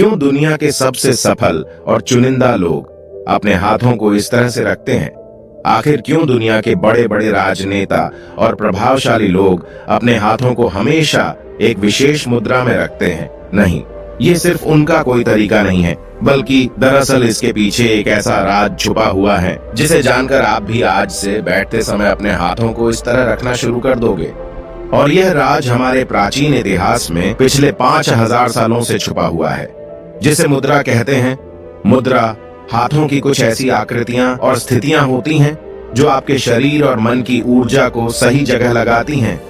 क्यों दुनिया के सबसे सफल और चुनिंदा लोग अपने हाथों को इस तरह से रखते हैं? आखिर क्यों दुनिया के बड़े बड़े राजनेता और प्रभावशाली लोग अपने हाथों को हमेशा एक विशेष मुद्रा में रखते हैं? नहीं, ये सिर्फ उनका कोई तरीका नहीं है, बल्कि दरअसल इसके पीछे एक ऐसा राज छुपा हुआ है जिसे जानकर आप भी आज से बैठते समय अपने हाथों को इस तरह रखना शुरू कर दोगे। और यह राज हमारे प्राचीन इतिहास में पिछले 5000 सालों से छुपा हुआ है, जिसे मुद्रा कहते हैं। मुद्रा हाथों की कुछ ऐसी आकृतियां और स्थितियां होती हैं जो आपके शरीर और मन की ऊर्जा को सही जगह लगाती हैं।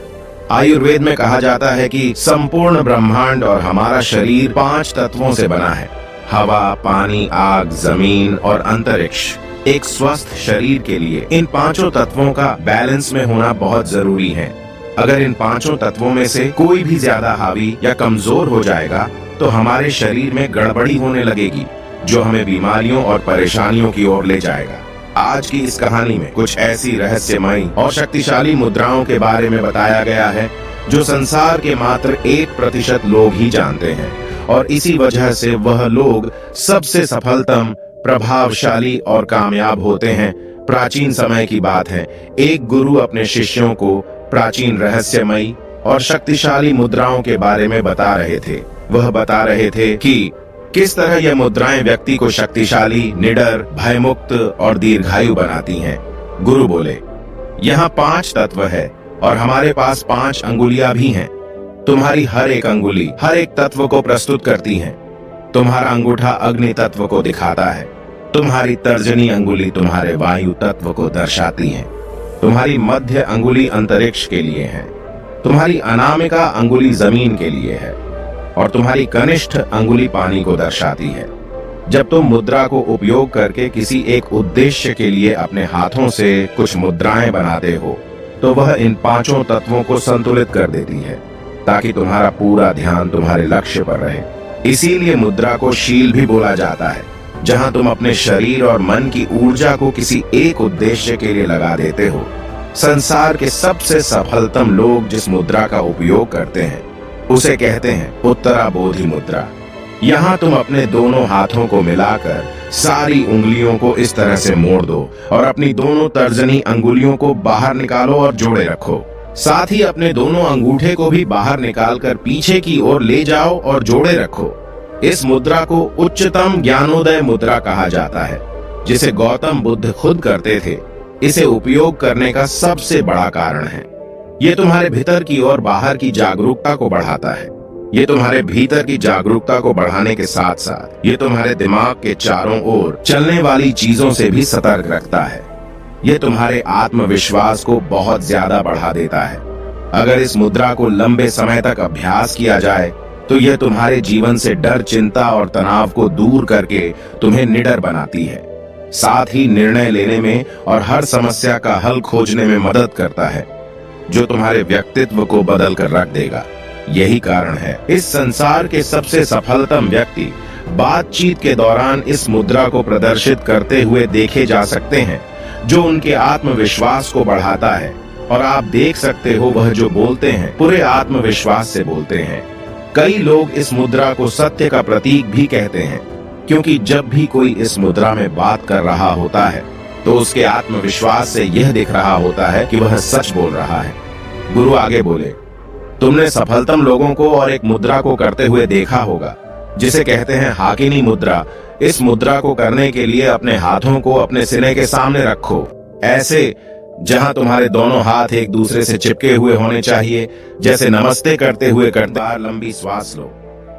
आयुर्वेद में कहा जाता है कि संपूर्ण ब्रह्मांड और हमारा शरीर 5 तत्वों से बना है: हवा, पानी, आग, जमीन और अंतरिक्ष। एक स्वस्थ शरीर के लिए इन 5 तत्वों का बैलेंस में होना बहुत जरूरी है। अगर इन 5 तत्वों में से कोई भी ज्यादा हावी या कमजोर हो जाएगा तो हमारे शरीर में गड़बड़ी होने लगेगी, जो हमें बीमारियों और परेशानियों की ओर ले जाएगा। आज की इस कहानी में कुछ ऐसी रहस्यमयी और शक्तिशाली मुद्राओं के बारे में बताया गया है जो संसार के मात्र 1% लोग ही जानते हैं, और इसी वजह से वह लोग सबसे सफलतम, प्रभावशाली और कामयाब होते हैं। प्राचीन समय की बात है, एक गुरु अपने शिष्यों को प्राचीन रहस्यमयी और शक्तिशाली मुद्राओं के बारे में बता रहे थे। वह बता रहे थे कि किस तरह यह मुद्राएं व्यक्ति को शक्तिशाली, निडर, भयमुक्त और दीर्घायु बनाती हैं। गुरु बोले, यहाँ 5 तत्व है और हमारे पास 5 अंगुलियां भी हैं। तुम्हारी हर एक अंगुली हर एक तत्व को प्रस्तुत करती है। तुम्हारा अंगूठा अग्नि तत्व को दिखाता है, तुम्हारी तर्जनी अंगुली तुम्हारे वायु तत्व को दर्शाती है, तुम्हारी मध्य अंगुली अंतरिक्ष के लिए है, तुम्हारी अनामिका अंगुली जमीन के लिए है और तुम्हारी कनिष्ठ अंगुली पानी को दर्शाती है। जब तुम मुद्रा को उपयोग करके किसी एक उद्देश्य के लिए अपने हाथों से कुछ मुद्राएं बनाते हो तो वह इन 5 तत्वों को संतुलित कर देती है, ताकि तुम्हारा पूरा ध्यान तुम्हारे लक्ष्य पर रहे। इसीलिए मुद्रा को शील भी बोला जाता है, जहां तुम अपने शरीर और मन की ऊर्जा को किसी एक उद्देश्य के लिए लगा देते हो। संसार के सबसे सफलतम लोग जिस मुद्रा का उपयोग करते हैं उसे कहते हैं उत्तराबोधि मुद्रा। यहाँ तुम अपने दोनों हाथों को मिलाकर सारी उंगलियों को इस तरह से मोड़ दो और अपनी दोनों तर्जनी अंगुलियों को बाहर निकालो और जोड़े रखो। साथ ही अपने दोनों अंगूठे को भी बाहर निकालकर पीछे की ओर ले जाओ और जोड़े रखो। इस मुद्रा को उच्चतम ज्ञानोदय मुद्रा कहा जाता है, जिसे गौतम बुद्ध खुद करते थे। इसे उपयोग करने का सबसे बड़ा कारण है, ये तुम्हारे भीतर की और बाहर की जागरूकता को बढ़ाता है। ये तुम्हारे भीतर की जागरूकता को बढ़ाने के साथ साथ ये तुम्हारे दिमाग के चारों ओर चलने वाली चीजों से भी सतर्क रखता है। ये तुम्हारे आत्मविश्वास को बहुत ज्यादा बढ़ा देता है। अगर इस मुद्रा को लंबे समय तक अभ्यास किया जाए तो यह तुम्हारे जीवन से डर, चिंता और तनाव को दूर करके तुम्हें निडर बनाती है। साथ ही निर्णय लेने में और हर समस्या का हल खोजने में मदद करता है, जो तुम्हारे व्यक्तित्व को बदल कर रख देगा। यही कारण है इस संसार के सबसे सफलतम व्यक्ति बातचीत के दौरान इस मुद्रा को प्रदर्शित करते हुए देखे जा सकते हैं, जो उनके आत्मविश्वास को बढ़ाता है। और आप देख सकते हो वह जो बोलते हैं पूरे आत्मविश्वास से बोलते हैं। कई लोग इस मुद्रा को सत्य का प्रतीक भी कहते हैं, क्योंकि जब भी कोई इस मुद्रा में बात कर रहा होता है तो उसके आत्मविश्वास से यह दिख रहा होता है कि वह सच बोल रहा है। गुरु आगे बोले, तुमने सफलतम लोगों को और एक मुद्रा को करते हुए देखा होगा, जिसे कहते हैं हाकिनी मुद्रा। इस मुद्रा को करने के लिए अपने हाथों को अपने सीने के सामने रखो, ऐसे जहां तुम्हारे दोनों हाथ एक दूसरे से चिपके हुए होने चाहिए। जैसे नमस्ते करते हुए लंबी श्वास लो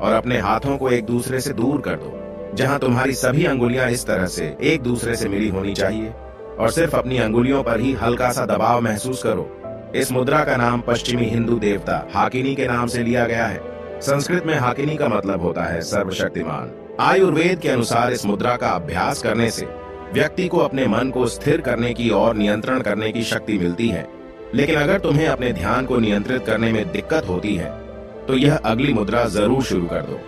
और अपने हाथों को एक दूसरे से दूर कर दो, जहां तुम्हारी सभी अंगुलियां इस तरह से एक दूसरे से मिली होनी चाहिए, और सिर्फ अपनी अंगुलियों पर ही हल्का सा दबाव महसूस करो। इस मुद्रा का नाम पश्चिमी हिंदू देवता हाकिनी के नाम से लिया गया है। संस्कृत में हाकिनी का मतलब होता है सर्वशक्तिमान। आयुर्वेद के अनुसार इस मुद्रा का अभ्यास करने से व्यक्ति को अपने मन को स्थिर करने की और नियंत्रण करने की शक्ति मिलती है। लेकिन अगर तुम्हें अपने ध्यान को नियंत्रित करने में दिक्कत होती है तो यह अगली मुद्रा जरूर शुरू कर दो,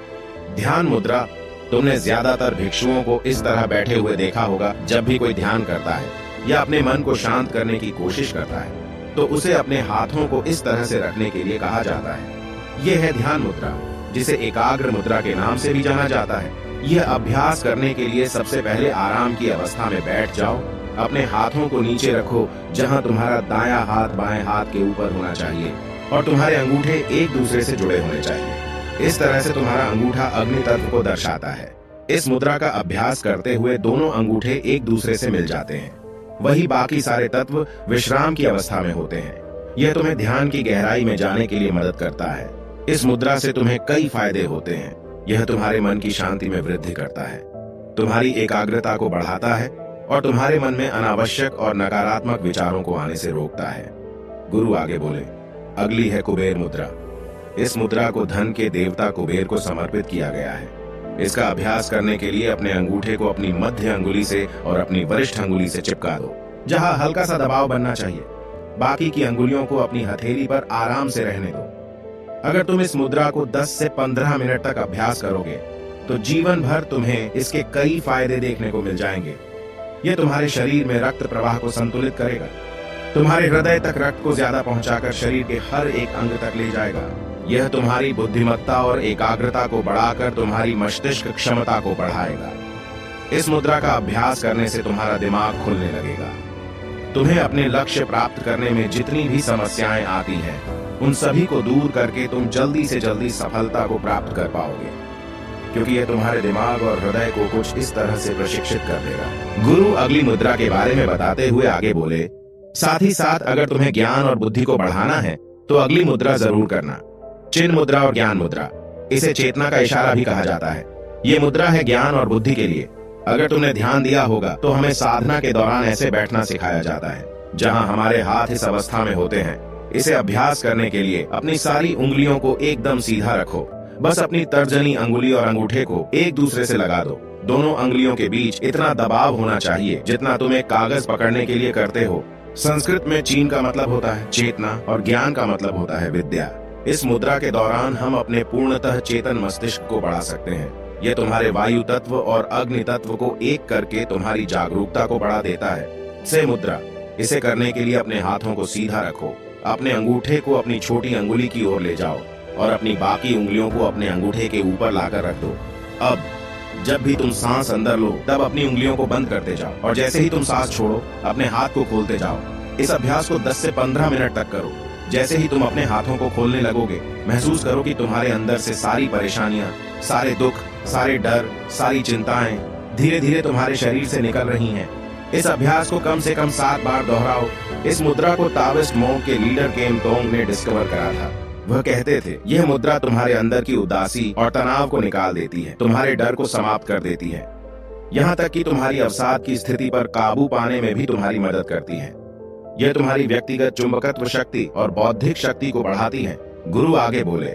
ध्यान मुद्रा। तुमने ज्यादातर भिक्षुओं को इस तरह बैठे हुए देखा होगा। जब भी कोई ध्यान करता है या अपने मन को शांत करने की कोशिश करता है तो उसे अपने हाथों को इस तरह से रखने के लिए कहा जाता है। यह है ध्यान मुद्रा। जिसे एकाग्र मुद्रा के नाम से भी जाना जाता है। यह अभ्यास करने के लिए सबसे पहले आराम की अवस्था में बैठ जाओ। अपने हाथों को नीचे रखो, जहां तुम्हारा दायां हाथ बाएं हाथ के ऊपर होना चाहिए और तुम्हारे अंगूठे एक दूसरे से जुड़े होने चाहिए। इस तरह से तुम्हारा अंगूठा अग्नि तत्व को दर्शाता है। इस मुद्रा का अभ्यास करते हुए दोनों अंगूठे एक दूसरे से मिल जाते हैं। वही बाकी सारे तत्व विश्राम की अवस्था में होते हैं। यह तुम्हें ध्यान की गहराई में जाने के लिए मदद करता है। इस मुद्रा से तुम्हें कई फायदे होते हैं। यह तुम्हारे मन की शांति में वृद्धि करता है, तुम्हारी एकाग्रता को बढ़ाता है और तुम्हारे मन में अनावश्यक और नकारात्मक विचारों को आने से रोकता है। गुरु आगे बोले, अगली है कुबेर मुद्रा। इस मुद्रा को धन के देवता कुबेर को समर्पित किया गया है। इसका अभ्यास करने के लिए अपने अंगूठे को अपनी मध्य अंगुली से और अपनी वरिष्ठ अंगुली से चिपका दो, जहां हल्का सा दबाव बनना चाहिए। बाकी की अंगुलियों को अपनी हथेली पर आराम से रहने दो। अगर तुम इस मुद्रा को 10 से 15 मिनट तक अभ्यास करोगे तो जीवन भर तुम्हें इसके कई फायदे देखने को मिल जाएंगे। यह तुम्हारे शरीर में रक्त प्रवाह को संतुलित करेगा, तुम्हारे हृदय तक रक्त को ज्यादा पहुंचाकर शरीर के हर एक अंग तक ले जाएगा। यह तुम्हारी बुद्धिमत्ता और एकाग्रता को बढ़ाकर तुम्हारी मस्तिष्क क्षमता को बढ़ाएगा। इस मुद्रा का अभ्यास करने से तुम्हारा दिमाग खुलने लगेगा। तुम्हें अपने लक्ष्य प्राप्त करने में जितनी भी समस्याएं आती हैं, उन सभी को दूर करके तुम जल्दी से जल्दी सफलता को प्राप्त कर पाओगे, क्योंकि यह तुम्हारे दिमाग और हृदय को कुछ इस तरह से प्रशिक्षित कर देगा। गुरु अगली मुद्रा के बारे में बताते हुए आगे बोले, साथ ही साथ अगर तुम्हें ज्ञान और बुद्धि को बढ़ाना है तो अगली मुद्रा जरूर करना, चिन्ह मुद्रा और ज्ञान मुद्रा। इसे चेतना का इशारा भी कहा जाता है। ये मुद्रा है ज्ञान और बुद्धि के लिए। अगर तुमने ध्यान दिया होगा तो हमें साधना के दौरान ऐसे बैठना सिखाया जाता है जहां हमारे हाथ इस अवस्था में होते हैं। इसे अभ्यास करने के लिए अपनी सारी उंगलियों को एकदम सीधा रखो। बस अपनी तर्जनी अंगुली और अंगूठे को एक दूसरे से लगा दो। दोनों अंगुलियों के बीच इतना दबाव होना चाहिए जितना तुम एक कागज पकड़ने के लिए करते हो। संस्कृत में चीन का मतलब होता है चेतना और ज्ञान का मतलब होता है विद्या। इस मुद्रा के दौरान हम अपने पूर्णतः चेतन मस्तिष्क को बढ़ा सकते हैं। यह तुम्हारे वायु तत्व और अग्नि तत्व को एक करके तुम्हारी जागरूकता को बढ़ा देता है। से मुद्रा, इसे करने के लिए अपने हाथों को सीधा रखो। अपने अंगूठे को अपनी छोटी अंगुली की ओर ले जाओ और अपनी बाकी उंगलियों को अपने अंगूठे के ऊपर लाकर रख दो। अब जब भी तुम सांस अंदर लो तब अपनी उंगलियों को बंद करते जाओ और जैसे ही तुम सांस छोड़ो अपने हाथ को खोलते जाओ। इस अभ्यास को 10 से 15 मिनट तक करो। जैसे ही तुम अपने हाथों को खोलने लगोगे, महसूस करो कि तुम्हारे अंदर से सारी परेशानियां, सारे दुख, सारे डर, सारी चिंताएं धीरे धीरे तुम्हारे शरीर से निकल रही हैं। इस अभ्यास को कम से कम 7 बार दोहराओ। इस मुद्रा को ताओइस्ट मोंक के लीडर केम तोंग ने डिस्कवर करा था। वह कहते थे, यह मुद्रा तुम्हारे अंदर की उदासी और तनाव को निकाल देती है, तुम्हारे डर को समाप्त कर देती है, यहाँ तक कि तुम्हारी अवसाद की स्थिति पर काबू पाने में भी तुम्हारी मदद करती है। यह तुम्हारी व्यक्तिगत चुंबकत्व शक्ति और बौद्धिक शक्ति को बढ़ाती है। गुरु आगे बोले,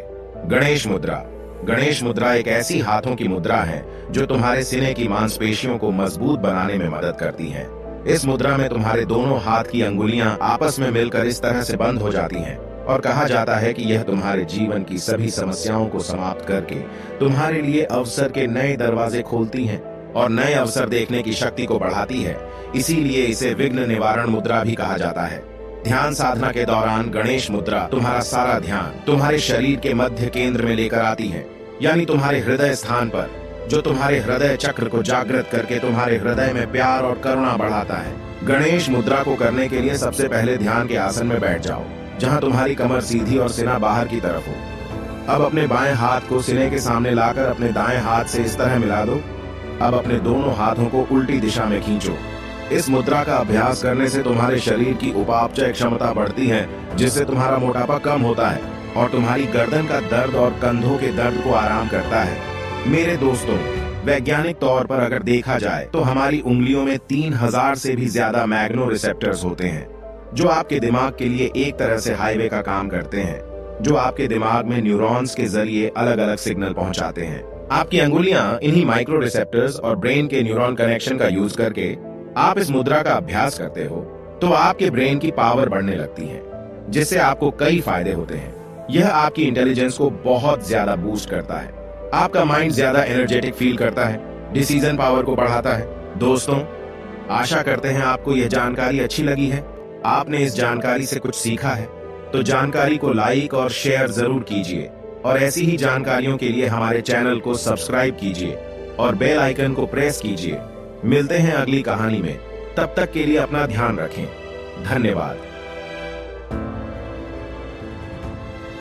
गणेश मुद्रा। गणेश मुद्रा एक ऐसी हाथों की मुद्रा है जो तुम्हारे सीने की मांसपेशियों को मजबूत बनाने में मदद करती है। इस मुद्रा में तुम्हारे दोनों हाथ की अंगुलियां आपस में मिलकर इस तरह से बंद हो जाती हैं और कहा जाता है कि यह तुम्हारे जीवन की सभी समस्याओं को समाप्त करके तुम्हारे लिए अवसर के नए दरवाजे खोलती हैं और नए अवसर देखने की शक्ति को बढ़ाती है। इसीलिए इसे विघ्न निवारण मुद्रा भी कहा जाता है। ध्यान साधना के दौरान गणेश मुद्रा तुम्हारा सारा ध्यान तुम्हारे शरीर के मध्य केंद्र में लेकर आती है, यानी तुम्हारे हृदय स्थान पर, जो तुम्हारे हृदय चक्र को जागृत करके तुम्हारे हृदय में प्यार और करुणा बढ़ाता है। गणेश मुद्रा को करने के लिए सबसे पहले ध्यान के आसन में बैठ जाओ, जहां तुम्हारी कमर सीधी और सीना बाहर की तरफ हो। अब अपने बाएं हाथ को सीने के सामने लाकर अपने दाएं हाथ से इस तरह मिला दो। अब अपने दोनों हाथों को उल्टी दिशा में खींचो। इस मुद्रा का अभ्यास करने से तुम्हारे शरीर की उपापचय क्षमता बढ़ती है, जिससे तुम्हारा मोटापा कम होता है और तुम्हारी गर्दन का दर्द और कंधों के दर्द को आराम करता है। मेरे दोस्तों, वैज्ञानिक तौर पर अगर देखा जाए तो हमारी उंगलियों में 3000 से भी ज्यादा मैग्नो रिसेप्टर्स होते हैं, जो आपके दिमाग के लिए एक तरह से हाईवे का काम करते हैं, जो आपके दिमाग में न्यूरॉन्स के जरिए अलग अलग सिग्नल पहुंचाते हैं। आपकी अंगुलियां इन्हीं माइक्रो रिसेप्टर्स और ब्रेन के न्यूरॉन कनेक्शन का यूज करके आप इस मुद्रा का अभ्यास करते हो तो आपके ब्रेन की पावर बढ़ने लगती है, जिससे आपको कई फायदे होते हैं। यह आपकी इंटेलिजेंस को बहुत ज्यादा बूस्ट करता है, आपका माइंड ज्यादा एनर्जेटिक फील करता है, डिसीजन पावर को बढ़ाता है। दोस्तों, आशा करते हैं आपको यह जानकारी अच्छी लगी है, आपने इस जानकारी से कुछ सीखा है। तो जानकारी को लाइक और शेयर जरूर कीजिए और ऐसी ही जानकारियों के लिए हमारे चैनल को सब्सक्राइब कीजिए और बेल आइकन को प्रेस कीजिए। मिलते हैं अगली कहानी में, तब तक के लिए अपना ध्यान रखें। धन्यवाद।